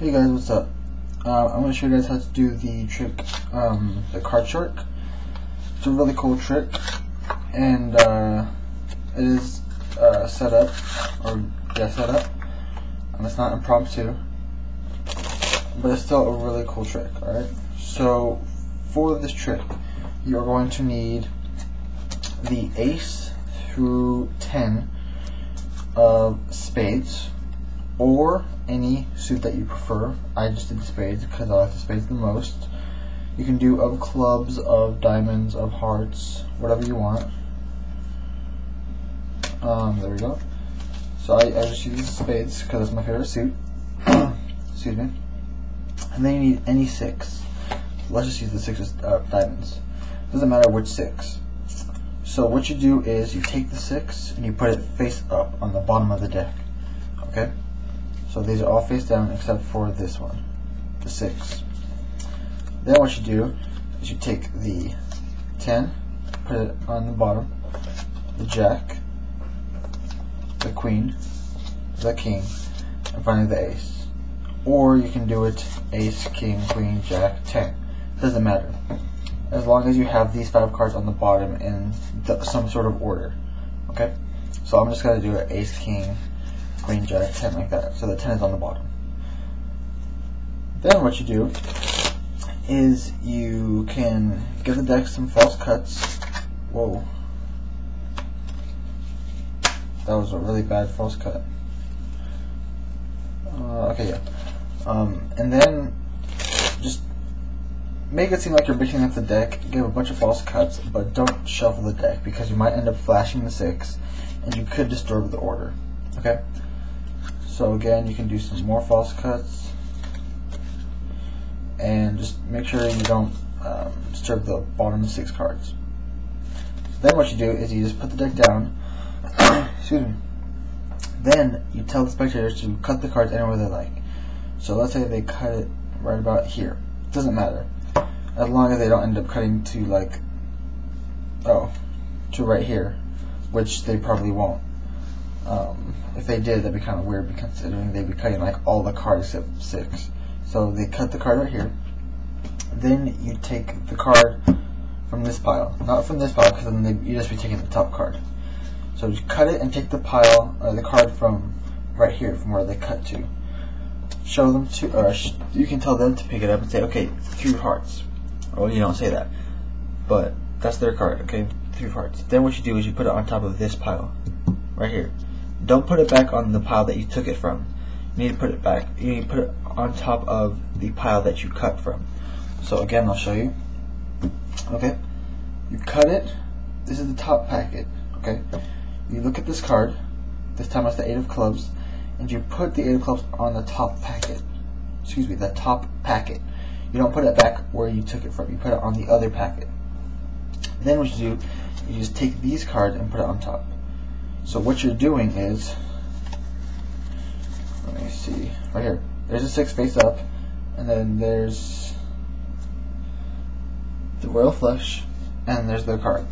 Hey guys, what's up? I'm going to show you guys how to do the trick, the card shark. It's a really cool trick, and it is set up. It's not impromptu, but it's still a really cool trick. Alright, so for this trick, you're going to need the ace through 10 of spades, or any suit that you prefer. I just did the spades because I like the spades the most. You can do of clubs, of diamonds, of hearts, whatever you want. There we go. So I just use the spades because that's my favorite suit. Excuse me. And then you need any six. Let's just use the six of diamonds. Doesn't matter which six. So what you do is you take the six and you put it face up on the bottom of the deck. Okay? So these are all face down except for this one, the 6. Then what you do is you take the 10, put it on the bottom, the jack, the queen, the king, and finally the ace. Or you can do it ace, king, queen, jack, 10. Doesn't matter. As long as you have these 5 cards on the bottom in some sort of order. Okay? So I'm just going to do an ace, king, queen, jack, 10 like that. So the 10 is on the bottom. Then what you do is you can give the deck some false cuts. Whoa. That was a really bad false cut. Okay, yeah. And then just make it seem like you're mixing up the deck. Give a bunch of false cuts, but don't shuffle the deck because you might end up flashing the 6 and you could disturb the order. Okay? So again, you can do some more false cuts, and just make sure you don't disturb the bottom 6 cards. Then what you do is you just put the deck down. Excuse me. Then you tell the spectators to cut the cards anywhere they like. So let's say they cut it right about here. Doesn't matter, as long as they don't end up cutting to like, to right here, which they probably won't. If they did, that'd be kind of weird, considering they'd be cutting like all the cards except 6. So they cut the card right here. Then you take the card from this pile, not from this pile, because then you just be taking the top card. So you cut it and take the pile, the card from right here, from where they cut to. Show them to, or you can tell them to pick it up and say, okay, 3 hearts. Well, you don't say that, but that's their card. Okay, 3 hearts. Then what you do is you put it on top of this pile, right here. Don't put it back on the pile that you took it from. You need to put it back. You need to put it on top of the pile that you cut from. So again, I'll show you. Okay, you cut it. This is the top packet. Okay, you look at this card. This time it's the 8 of clubs, and you put the 8 of clubs on the top packet. Excuse me, the top packet. You don't put it back where you took it from. You put it on the other packet. Then what you do, you just take these cards and put it on top. So what you're doing is, let me see, right here. There's a 6 face up, and then there's the royal flush, and there's the card.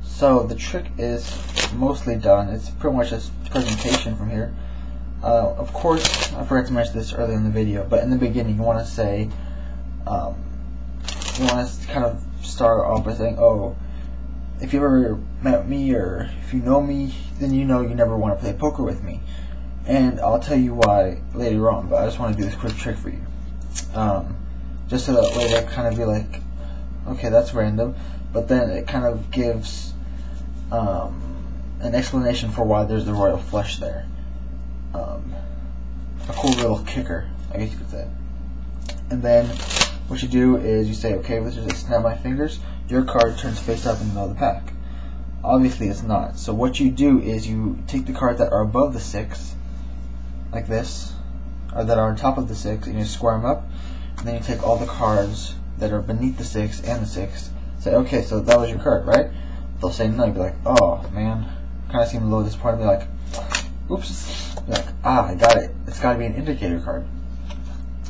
So the trick is mostly done. It's pretty much a presentation from here. Of course, I forgot to mention this earlier in the video, but in the beginning you want to say, you want to kind of start off by saying, oh, if you ever met me, or if you know me, then you know you never want to play poker with me. And I'll tell you why later on, but I just want to do this quick trick for you. Just so that way they kind of be like, okay, that's random, but then it kind of gives an explanation for why there's the royal flush there. A cool little kicker, I guess you could say. And then what you do is you say, okay, let's just snap my fingers. Your card turns face up in the middle of the pack. Obviously it's not. So what you do is you take the cards that are above the 6, like this, or that are on top of the 6, and you square them up. And then you take all the cards that are beneath the 6 and the 6. Say, okay, so that was your card, right? They'll say no. You'll be like, oh man, kind of seem a little disappointed. Be like, oops. Be like, ah, I got it. It's got to be an indicator card.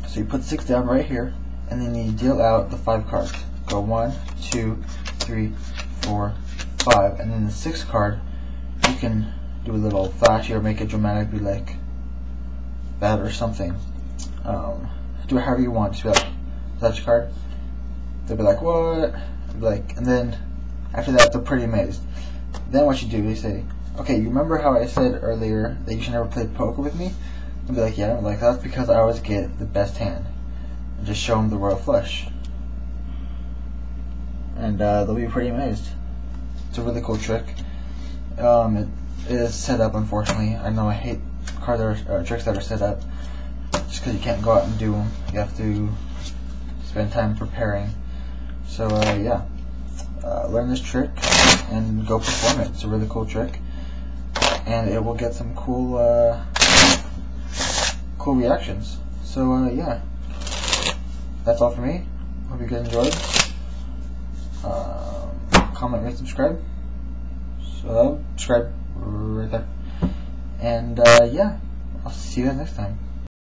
So you put 6 down right here, and then you deal out the 5 cards. Go 1, 2, 3, 4, 5, and then the 6th card, you can do a little flashy or make it dramatic. Be like, that or something. Do it however you want. Just be like, touch a card. They'll be like, what? Be like, and then after that, they're pretty amazed. Then what you do is say, okay, you remember how I said earlier that you should never play poker with me? They'll be like, yeah. I'm like, that's because I always get the best hand. And just show them the royal flush. And they'll be pretty amazed. It's a really cool trick. It is set up, unfortunately. I know I hate tricks that are set up, just because you can't go out and do them. You have to spend time preparing. So yeah, learn this trick and go perform it. It's a really cool trick, and it will get some cool cool reactions. So yeah, that's all for me. Hope you guys enjoyed. Comment, rate, subscribe. Subscribe right there. And yeah, I'll see you guys next time.